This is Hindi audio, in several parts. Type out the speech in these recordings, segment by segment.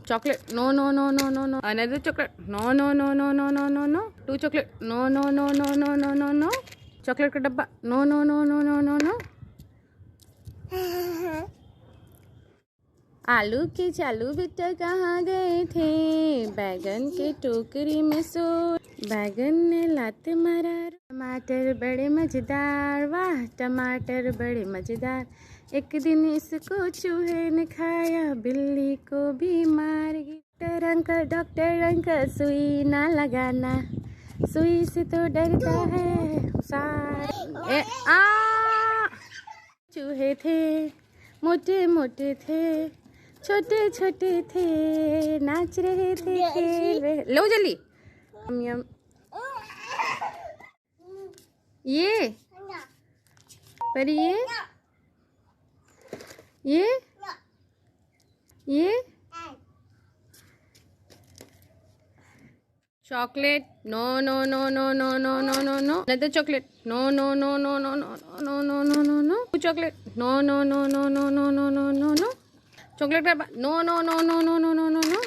Chocolate. No, no, no, no, no, no. Another chocolate. No, no, no, no, no, no, no, no. Two chocolate. No, no, no, no, no, no, no, no. Chocolate का डब्बा. No, no, no, no, no, no, no. आलू के चालू बेटा कहाँ गए थे? बैगन के टोकरी में सो बैगन ने लात मारा। टमाटर बड़े मजेदार, वाह टमाटर बड़े मजेदार। एक दिन इसको चूहे ने खाया, बिल्ली को भी मार गई। डॉक्टर अंकल सुई ना लगाना, सुई से तो डरता है सारे। चूहे थे, मोटे मोटे थे, छोटे छोटे थे, नाच रहे थे, खेल रहे। लो जल्दी। यम ये पर ये chocolate. No no no no no no no no no. Another chocolate. No no no no no no no no no no no. Chocolate. No no no no no no no no no no. Chocolate का no no no no no no no no no.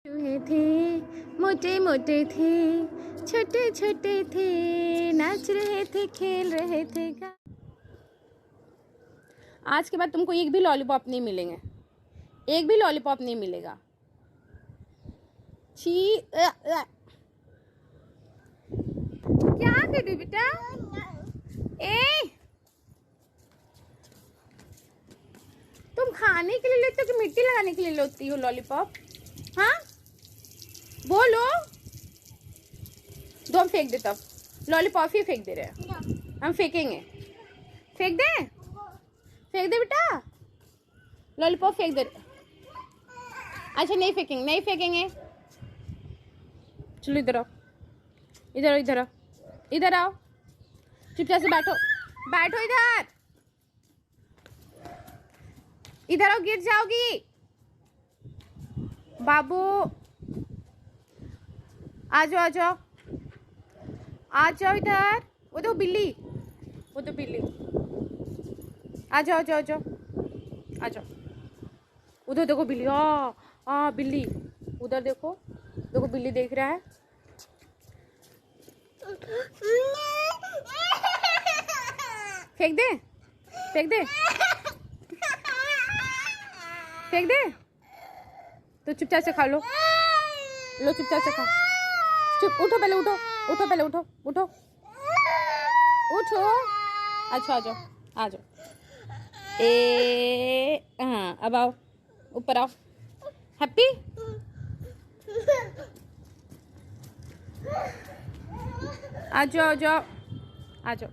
चूहे थे, मोटे मोटे थे, छोटे छोटे थे, नाच रहे थे, खेल रहे थे। आज के बाद तुमको एक भी लॉलीपॉप नहीं मिलेंगे, एक भी लॉलीपॉप नहीं मिलेगा। छी क्या कर रही बेटा? तुम खाने के लिए लेते हो कि मिट्टी लगाने के लिए लेती हो लॉलीपॉप? हाँ बोलो। दो हम फेंक देता, लॉलीपॉप ही फेंक दे रहे हैं हम। फेंकेंगे, फेंक दे, फेंक दे बेटा, लॉलीपॉप फेंक दे। अच्छा नहीं फेंकेंगे, नहीं फेंकेंगे। चलो इधर आओ, इधर आओ, इधर आओ, इधर आओ, चुपचाप से बैठो, बैठो इधर, इधर आओ, गिर जाओगी बाबू। आ जाओ, आ जाओ, आ जाओ इधर। वो तो बिल्ली, वो तो बिल्ली। आ जाओ, आ जाओ, आ जाओ, आ जाओ। उधर देखो बिल्ली। बिल्ली उधर देखो, देखो बिल्ली देख रहा है। फेंक दे, फेंक दे, फेंक दे। तो चुपचाप से खा लो, लो चुपचाप से खा। चुप, उठो पहले, उठो, उठो पहले, उठो, उठो, उठो। अच्छा आ जाओ, आ जाओ। हाँ अब आओ, ऊपर आओ। हैप्पी? आ जाओ, आ जाओ, आ जाओ।